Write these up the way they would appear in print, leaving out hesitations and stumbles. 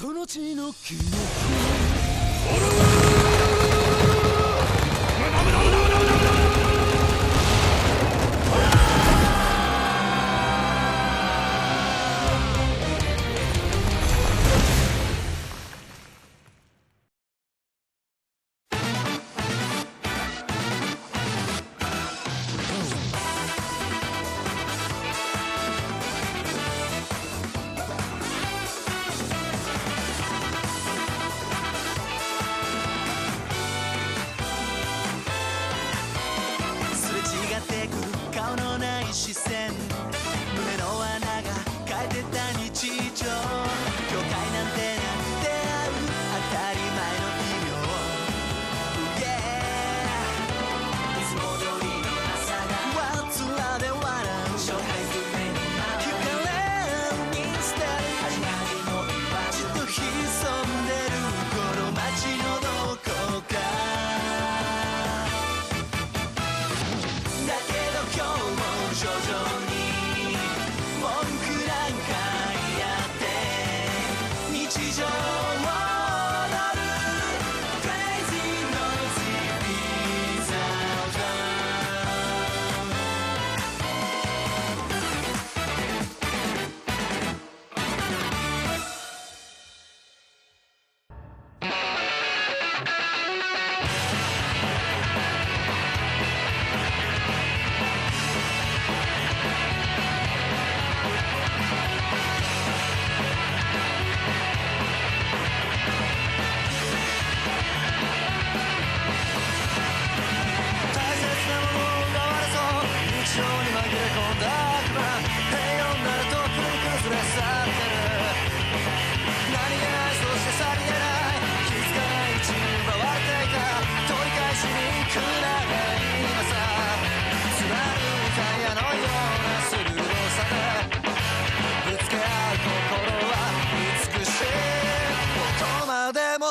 その地の記憶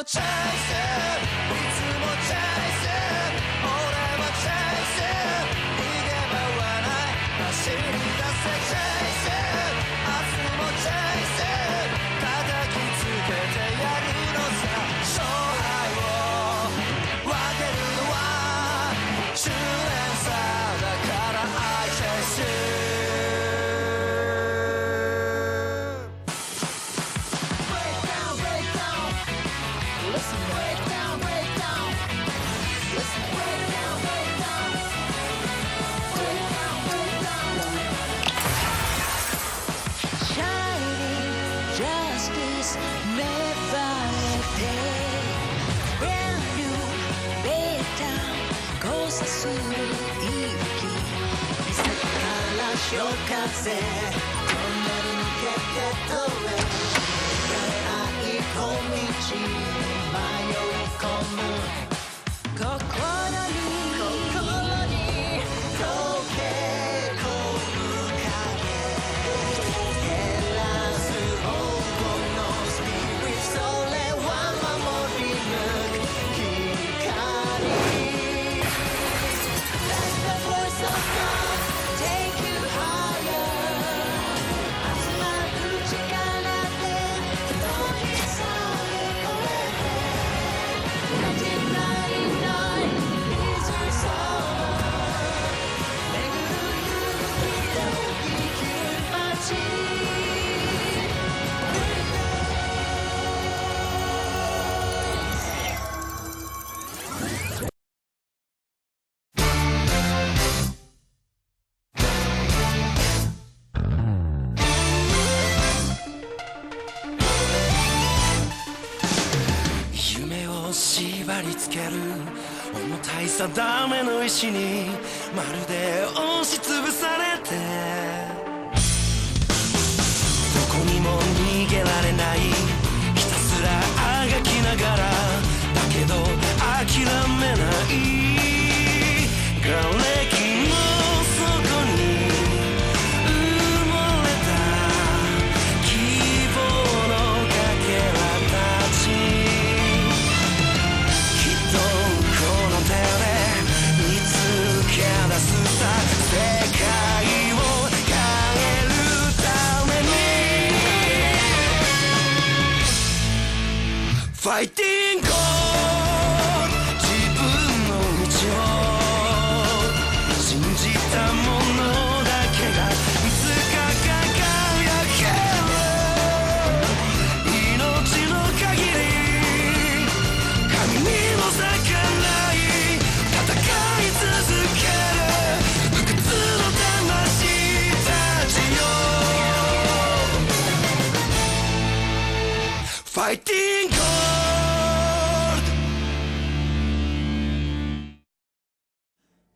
もチャイスいつもチャイス俺はチャイス逃げ場はない走り出せチャイス明日もチャイス叩きつけてやるのさ勝敗を分けるのは執念さだから I chase Justice never day Brand new beta 交差する息水から潮風トンネル抜けて通れ暗い小道に迷い込む心に溶け込む影照らす黄金のスピリットそれは守り抜く光 Let the voice of God take you higher 集まる力で一人さえ超えて1999 is your song 巡る勇気で生きる街夢を縛り付ける重たい定めの石にまるで押しつぶされてどこにも逃げられないひたすらあがきながらだけど諦めない瓦礫の底に埋もれた希望のかけらたちきっとこの手で見つけ出すさ世界を変えるためにファイティング自分の道を信じたものだけがいつか輝ける命の限り神にも逆らい戦い続ける不屈の魂たちよファイティング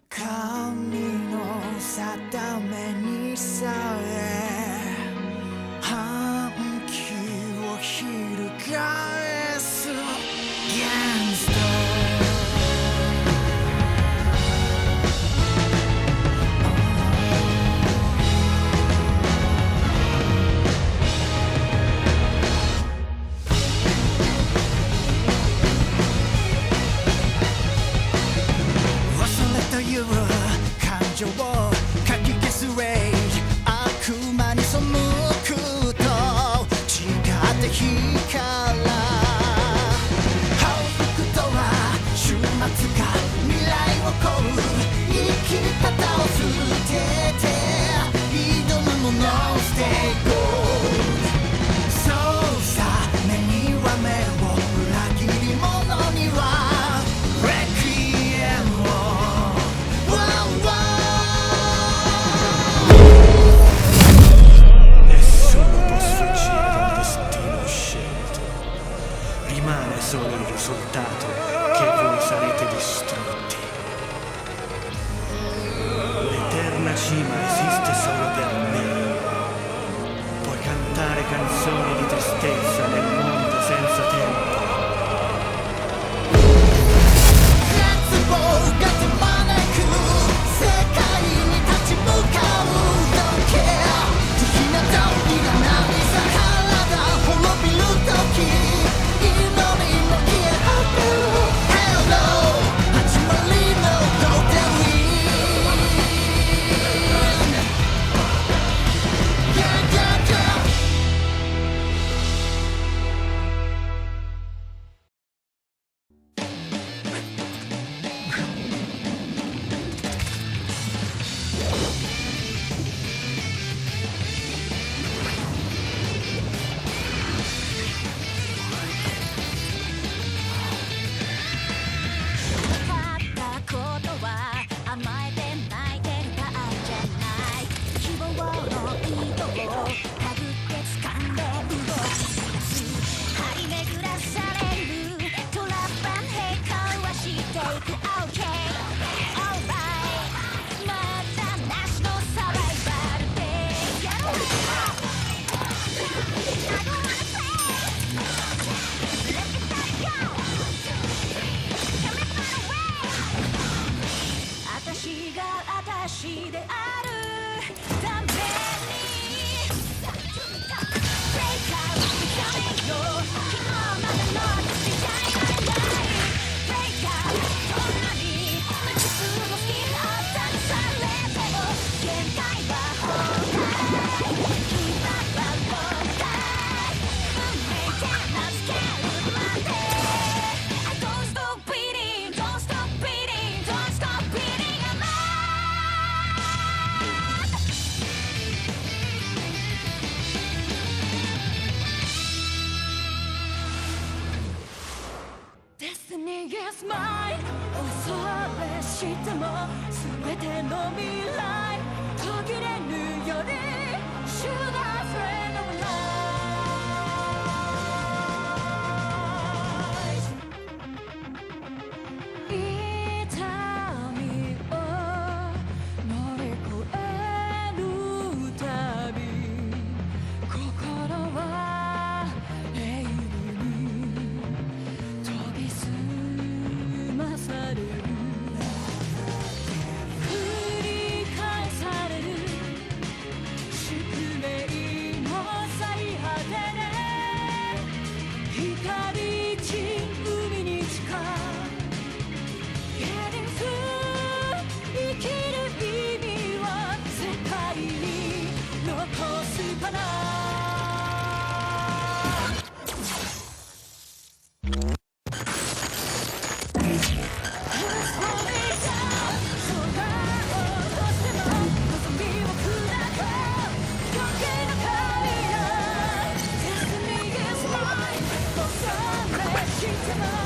神の定めにさえ反旗を翻す Gangster 忘れという感情をかき消すレイジ悪魔に背くと違って光ら報復とは終末か未来を超う生き方を捨てて挑むものを捨ていこうそうさ目には目を裏切り者にはレクイエムをNessuno può sfuggire dal destino scelto. Rimane solo il risultato che voi sarete distrutti. L'eterna cima esiste solo per me. Puoi cantare canzoni di tristezza nel mondo senza tempo. Don't care is mine 恐れしても全ての未来途切れぬより Should I friend of life 痛みを乗り越えるたび心は永遠に研ぎ澄まされる繰り返される宿命の最果てで光散海に近い Getting through 生きる意味を世界に残すかな Come on.